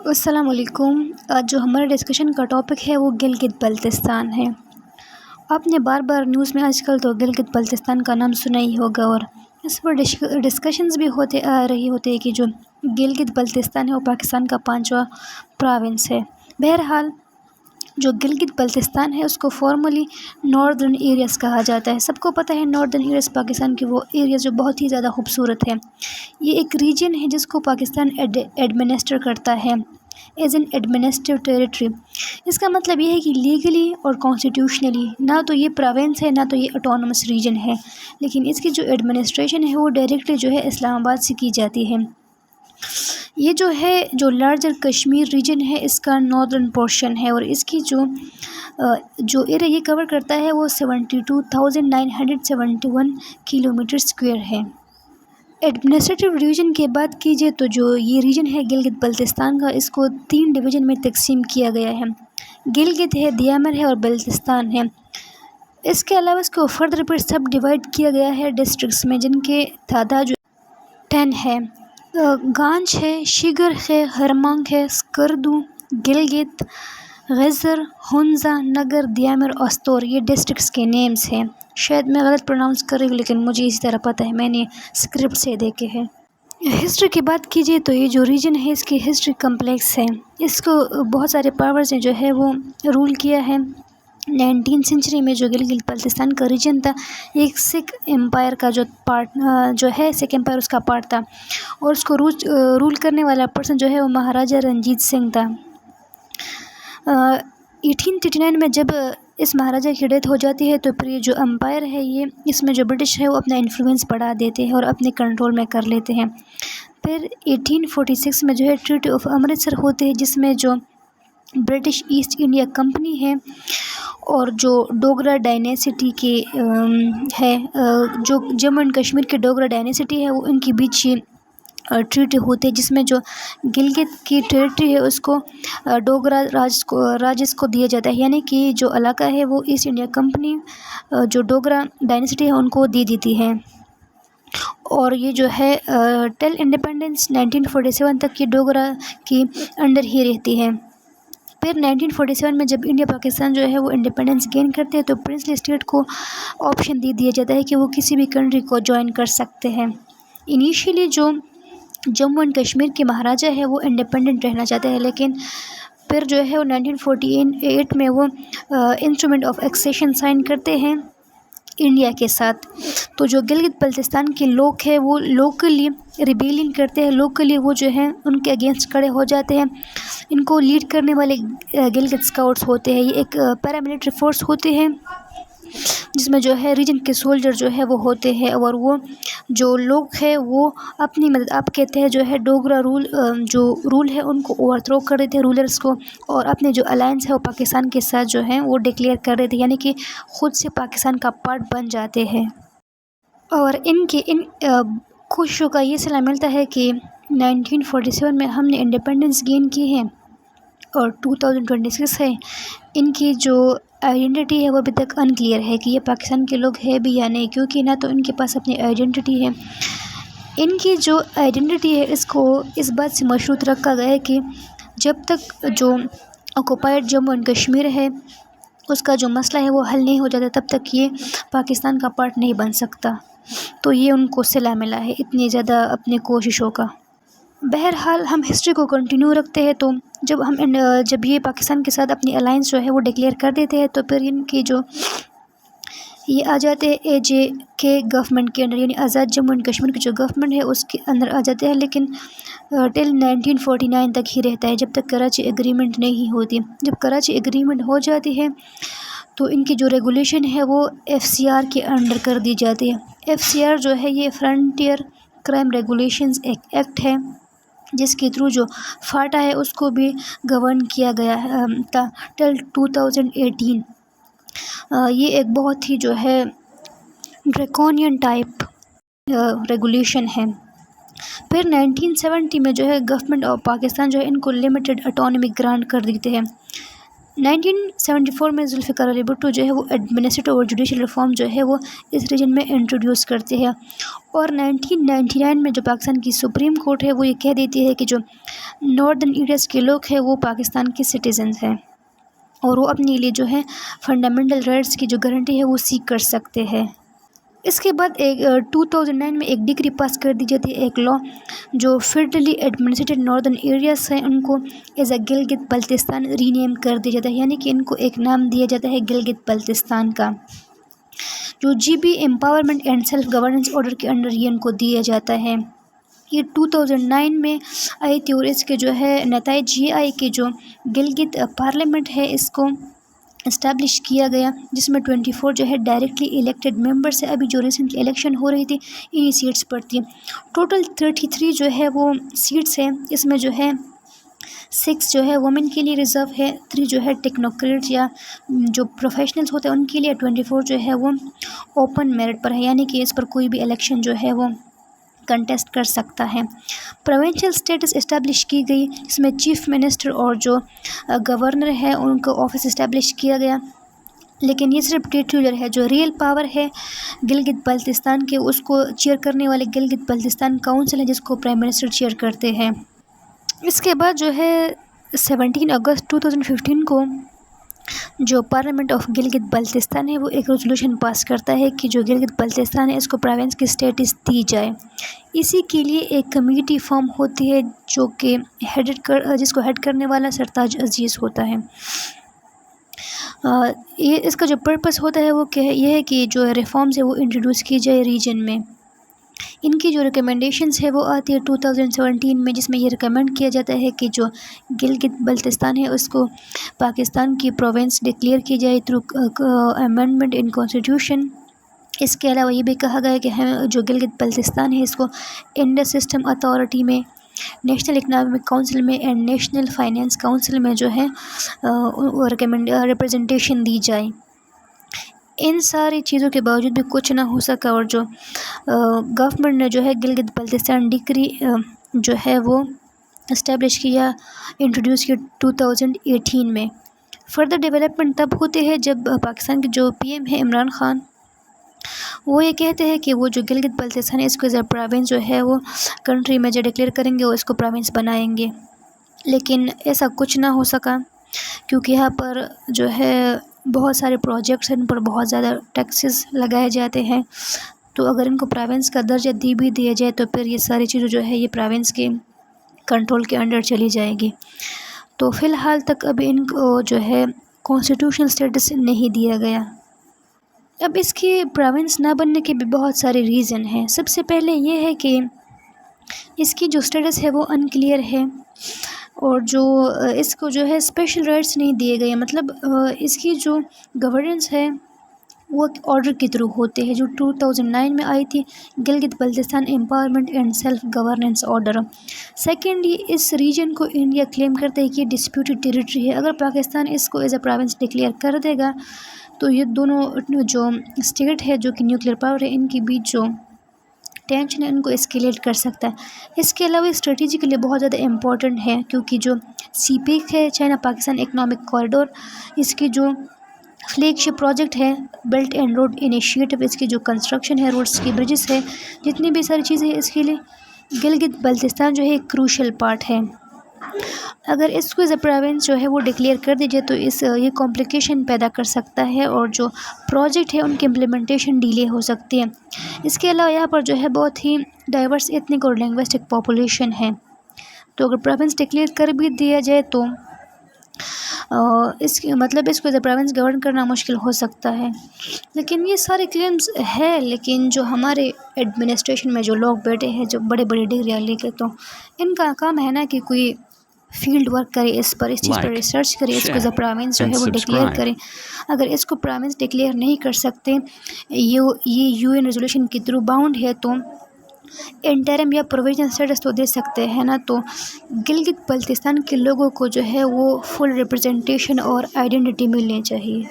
السلام علیکم۔ آج جو ہمارا ڈسکشن کا ٹاپک ہے وہ گلگت بلتستان ہے۔ آپ نے بار بار نیوز میں آج کل تو گلگت بلتستان کا نام سنا ہی ہوگا، اور اس پر ڈسکشنز بھی ہوتے آ رہی ہوتے ہیں کہ جو گلگت بلتستان ہے وہ پاکستان کا 5واں پراونس ہے۔ بہرحال جو گلگت بلتستان ہے اس کو فارملی ناردرن ایریاز کہا جاتا ہے۔ سب کو پتہ ہے ناردرن ایریاز پاکستان کے وہ ایریاز جو بہت ہی زیادہ خوبصورت ہے۔ یہ ایک ریجن ہے جس کو پاکستان ایڈمنسٹر کرتا ہے ایز این ایڈمنسٹریٹو ٹیریٹری۔ اس کا مطلب یہ ہے کہ لیگلی اور کانسٹیٹیوشنلی نہ تو یہ پراونس ہے نہ تو یہ اٹونومس ریجن ہے، لیکن اس کی جو ایڈمنسٹریشن ہے وہ ڈائریکٹلی جو ہے اسلام آباد سے کی جاتی ہے۔ یہ جو لارجر کشمیر ریجن ہے اس کا ناردرن پورشن ہے، اور اس کی جو ایریا یہ کور کرتا ہے وہ 72,971 کلومیٹر اسکوائر ہے۔ ایڈمنسٹریٹو ریجن کی بات کیجیے تو جو یہ ریجن ہے گلگت بلتستان کا، اس کو 3 ڈویژن میں تقسیم کیا گیا ہے۔ گلگت ہے، دیامر ہے اور بلتستان ہے۔ اس کے علاوہ اس کو فردر پر سب ڈیوائڈ کیا گیا ہے ڈسٹرکٹس میں، جن کے تعداد جو 10 ہے۔ گانج ہے، شیگر ہے، ہرمانگ ہے، سکردو، گلگت، غزر، ہنزا، نگر، دیامر، استور، یہ ڈسٹرکٹس کے نیمز ہیں۔ شاید میں غلط پروناؤنس کر رہی ہوں، لیکن مجھے اسی طرح پتہ ہے، میں نے اسکرپٹ سے دیکھے ہیں۔ ہسٹری کی بات کیجیے تو یہ جو ریجن ہے اس کی ہسٹری کمپلیکس ہے۔ اس کو بہت سارے پاورز نے جو ہے وہ رول کیا ہے۔ 19 سینچری میں جو گلگت بلتستان کا ریجن تھا، ایک سکھ امپائر کا سکھ امپائر اس کا پارٹ تھا، اور اس کو رول کرنے والا پرسن جو ہے وہ مہاراجہ رنجیت سنگھ تھا۔ 1839 میں جب اس مہاراجہ کی ڈیتھ ہو جاتی ہے تو پھر یہ جو امپائر ہے اس میں جو برٹش ہے وہ اپنا انفلوئنس بڑھا دیتے ہیں اور اپنے کنٹرول میں کر لیتے ہیں۔ پھر 1846 میں جو ہے ٹریٹی آف امرتسر ہوتے ہیں، جس میں جو برٹش ایسٹ انڈیا کمپنی ہے اور جو ڈوگرا ڈائنیسٹی کے ہے، جو جموں اینڈ کشمیر کے ڈوگرا ڈائنیسٹی ہے، وہ ان کے بیچ ٹریٹی ہوتے ہیں، جس میں جو گلگت کی ٹیریٹری ہے اس کو ڈوگرا راجس کو دیا جاتا ہے، یعنی کہ جو علاقہ ہے وہ ایسٹ انڈیا کمپنی جو ڈوگرا ڈائنیسٹی ہے ان کو دے دیتی ہے، اور یہ جو ہے ٹل انڈیپینڈنس 1947 تک یہ ڈوگرا کی انڈر ہی رہتی ہے۔ پھر 1947 میں جب انڈیا پاکستان جو ہے وہ انڈیپینڈنس گین کرتے ہیں تو پرنسلی اسٹیٹ کو آپشن دیا جاتا ہے کہ وہ کسی بھی کنٹری کو جوائن کر سکتے ہیں۔ انیشیلی جو جموں اینڈ کشمیر کے مہاراجہ ہے وہ انڈیپینڈنٹ رہنا چاہتے ہیں، لیکن پھر جو ہے وہ 1948 میں وہ انسٹرومنٹ آف ایکسیشن سائن کرتے ہیں انڈیا کے ساتھ۔ تو جو گلگت بلتستان کے لوگ ہیں وہ لوکلی ریبیلین کرتے ہیں، لوکلی وہ جو ہیں ان کے اگینسٹ کھڑے ہو جاتے ہیں۔ ان کو لیڈ کرنے والے گلگت اسکاؤٹس ہوتے ہیں، یہ ایک پیراملٹری فورس ہوتے ہیں جس میں جو ہے ریجن کے سولجر جو ہے وہ ہوتے ہیں، اور وہ جو لوگ ہیں وہ اپنی مدد آپ کہتے ہیں جو ہے ڈوگرا رول ہے ان کو اوور تھرو کر دیتے ہیں رولرس کو، اور اپنے جو الائنس ہے وہ پاکستان کے ساتھ جو ہیں وہ ڈکلیئر کر دیتے ہیں، یعنی کہ خود سے پاکستان کا پارٹ بن جاتے ہیں۔ اور ان کوششوں کا یہ صلہ ملتا ہے کہ 1947 میں ہم نے انڈیپینڈنس گین کی ہے اور 2026 ہے، ان کی جو آئیڈینٹی ہے وہ ابھی تک انکلیئر ہے کہ یہ پاکستان کے لوگ ہیں بھی یا نہیں، کیونکہ نہ تو ان کے پاس اپنی آئیڈینٹی ہے۔ ان کی جو آئیڈینٹی ہے اس کو اس بات سے مشروط رکھا گیا ہے کہ جب تک جو آکوپائڈ جموں اینڈ کشمیر ہے اس کا جو مسئلہ ہے وہ حل نہیں ہو جاتا، تب تک یہ پاکستان کا پارٹ نہیں بن سکتا۔ تو یہ ان کو صلہ ملا ہے اتنی زیادہ اپنی کوششوں کا۔ بہرحال ہم ہسٹری کو کنٹینیو رکھتے ہیں، تو جب یہ پاکستان کے ساتھ اپنی الائنس جو ہے وہ ڈکلیئر کر دیتے ہیں تو پھر ان کی جو یہ آ جاتے ہیں AJK گورنمنٹ کے اندر، یعنی آزاد جموں اینڈ کشمیر کی جو گورنمنٹ ہے اس کے اندر آ جاتے ہیں، لیکن ٹل 1949 تک ہی رہتا ہے جب تک کراچی ایگریمنٹ نہیں ہوتی۔ جب کراچی ایگریمنٹ ہو جاتی ہے تو ان کی جو ریگولیشن ہے وہ FCR کے انڈر کر دی جاتی ہے۔ FCR جو ہے یہ فرنٹیئر کرائم ریگولیشنز ایکٹ ہے، جس کے تھرو جو فاٹا ہے اس کو بھی گورن کیا گیا تھا ٹل 2018۔ یہ ایک بہت ہی جو ہے ڈریکونین ٹائپ ریگولیشن ہے۔ پھر 1970 میں جو ہے گورنمنٹ آف پاکستان جو ہے ان کو لمیٹڈ اٹانومی گرانٹ کر دیتے ہیں۔ 1974 میں ذوالفقار علی بھٹو جو ہے وہ ایڈمنسٹریٹو اور جوڈیشل ریفارم جو ہے وہ اس ریجن میں انٹروڈیوس کرتے ہیں، اور 1999 میں جو پاکستان کی سپریم کورٹ ہے وہ یہ کہہ دیتی ہے کہ جو ناردرن ایریاز کے لوگ ہیں وہ پاکستان کے سٹیزنز ہیں اور وہ اپنے لیے جو ہے فنڈامنٹل رائٹس کی جو گارنٹی ہے وہ سیک کر سکتے ہیں۔ اس کے بعد 2009 میں ایک ڈگری پاس کر دی جاتی ہے، ایک لا جو فیڈرلی ایڈمنسٹریٹڈ ناردرن ایریاز ہیں ان کو ایز اے گلگت بلتستان ری نیم کر دیا جاتا ہے، یعنی کہ ان کو ایک نام دیا جاتا ہے گلگت بلتستان کا، جو G B empowerment and self governance order کے انڈر یہ ان کو دیا جاتا ہے۔ یہ 2009 میں آئی تھی اور اس کے جو ہے نتائج یہ آئے کہ جو گلگت پارلیمنٹ ہے اس کو اسٹیبلش کیا گیا، جس میں 24 جو ہے ڈائریکٹلی الیکٹڈ ممبرس ہے۔ ابھی جو ریسنٹلی الیکشن ہو رہی تھی انہی سیٹس پر تھی۔ ٹوٹل 33 جو ہے وہ سیٹس ہیں، اس میں جو ہے 6 جو ہے وومن کے لیے ریزرو ہے، 3 جو ہے ٹیکنوکریٹ یا جو پروفیشنلز ہوتے ہیں ان کے لیے، 24 جو ہے وہ اوپن میرٹ پر ہے، یعنی کہ اس پر کوئی بھی الیکشن جو ہے وہ کنٹیسٹ کر سکتا ہے۔ پروونشل اسٹیٹس اسٹیبلش کی گئی، اس میں چیف منسٹر اور جو گورنر ہے ان کو آفس اسٹیبلش کیا گیا، لیکن یہ صرف ٹیٹولر ہے۔ جو ریئل پاور ہے گلگت بلتستان کے، اس کو چیئر کرنے والے گلگت بلتستان کونسل ہے جس کو پرائم منسٹر چیئر کرتے ہیں۔ اس کے بعد جو ہے 17 اگست 2015 کو جو پارلیمنٹ آف گلگت بلتستان ہے وہ ایک ریزولوشن پاس کرتا ہے کہ جو گلگت بلتستان ہے اس کو پروونس کی اسٹیٹس دی جائے۔ اسی کے لیے ایک کمیٹی فارم ہوتی ہے جو کہ جس کو ہیڈ کرنے والا سرتاج عزیز ہوتا ہے۔ یہ اس کا جو پرپس ہوتا ہے وہ یہ ہے کہ جو ریفارمز ہے وہ انٹروڈیوس کی جائے ریجن میں۔ ان کی جو ریکمنڈیشنز ہے وہ آتی ہے 2017 میں، جس میں یہ ریکمینڈ کیا جاتا ہے کہ جو گلگت بلتستان ہے اس کو پاکستان کی پروونس ڈکلیئر کی جائے تھرو امینڈمنٹ ان کانسٹیٹیوشن۔ اس کے علاوہ یہ بھی کہا گیا ہے کہ جو گلگت بلتستان ہے اس کو انڈس سسٹم اتھارٹی میں، نیشنل اکنامک کونسل میں اینڈ نیشنل فائنینس کونسل میں جو ہے ریپرزنٹیشن دی جائے۔ ان ساری چیزوں کے باوجود بھی کچھ نہ ہو سکا، اور جو گورنمنٹ نے جو ہے گلگت بلتستان ڈگری جو ہے وہ اسٹیبلش کیا، انٹروڈیوس کیا 2018 میں۔ فردر ڈیولپمنٹ تب ہوتے ہیں جب پاکستان کے جو پی ایم ہے عمران خان، وہ یہ کہتے ہیں کہ وہ جو گلگت بلتستان ہے اس کو ایز اے پروونس جو ہے وہ کنٹری میں جو ڈکلیئر کریں گے اور اس کو پروونس بنائیں گے، لیکن ایسا کچھ نہ ہو سکا کیونکہ یہاں پر جو ہے بہت سارے پروجیکٹس ہیں، ان پر بہت زیادہ ٹیکسز لگائے جاتے ہیں، تو اگر ان کو پروونس کا درجہ بھی دیا جائے تو پھر یہ ساری چیزیں جو ہے یہ پروونس کے کنٹرول کے انڈر چلی جائے گی۔ تو فی الحال تک ابھی ان کو جو ہے کانسٹیٹیوشنل اسٹیٹس نہیں دیا گیا۔ اب اس کی پروونس نہ بننے کے بھی بہت سارے ریزن ہیں۔ سب سے پہلے یہ ہے کہ اس کی جو اسٹیٹس ہے وہ انکلیئر ہے، اور جو اس کو جو ہے اسپیشل رائٹس نہیں دیے گئے، مطلب اس کی جو گورننس ہے وہ آرڈر کے تھرو ہوتے ہیں جو 2009 میں آئی تھی، Gilgit Baltistan empowerment and self governance order. Secondly اس ریجن کو انڈیا کلیم کرتا ہے کہ یہ ڈسپیوٹڈ ٹیریٹری ہے۔ اگر پاکستان اس کو ایز اے پروونس ڈکلیئر کر دے گا تو یہ دونوں جو اسٹیٹ ہے جو کہ نیوکلیئر پاور ہے ان کے بیچ جو ٹینشن ہے ان کو اسکیلیٹ کر سکتا ہے۔ اس کے علاوہ اسٹریٹجی کے لیے بہت زیادہ امپورٹنٹ ہے، کیونکہ جو سی پیک ہے چائنا پاکستان اکنامک کوریڈور، اس کی جو فلیگ شپ پروجیکٹ ہے بیلٹ اینڈ روڈ انیشیٹو، اس کی جو کنسٹرکشن ہے روڈس کی برجز ہے، جتنی بھی ساری چیزیں ہیں، اس کے لیے گلگت بلتستان جو ہے ایک کروشل پارٹ ہے۔ اگر اس کو ایز اے پروونس جو ہے وہ ڈکلیئر کر دی جائے تو یہ کمپلیکیشن پیدا کر سکتا ہے، اور جو پروجیکٹ ہے ان کی امپلیمنٹیشن ڈیلے ہو سکتی ہے۔ اس کے علاوہ یہاں پر جو ہے بہت ہی ڈائیورس ایتھنک اور لینگوسٹک پاپولیشن ہے، تو اگر پروونس ڈکلیئر کر بھی دیا جائے تو اس کو ایز اے پروونس گورن کرنا مشکل ہو سکتا ہے۔ لیکن یہ سارے کلیمز ہے، لیکن جو ہمارے ایڈمنسٹریشن میں جو لوگ بیٹھے ہیں جو بڑے بڑے ڈگریاں لے کے، تو ان کا کام ہے نا کہ کوئی فیلڈ ورک کرے، اس چیز پر ریسرچ کرے، اس کو ایز اے پروونس جو ہے وہ ڈکلیئر کرے۔ اگر اس کو پروونس ڈکلیئر نہیں کر سکتے، یہ یو این ریزولوشن کے تھرو باؤنڈ ہے، تو انٹرم یا پروویژنل اسٹیٹس تو دے سکتے ہیں نا، تو گلگت بلتستان کے لوگوں کو جو ہے وہ فل ریپرزنٹیشن اور آئیڈینٹی ملنی چاہیے۔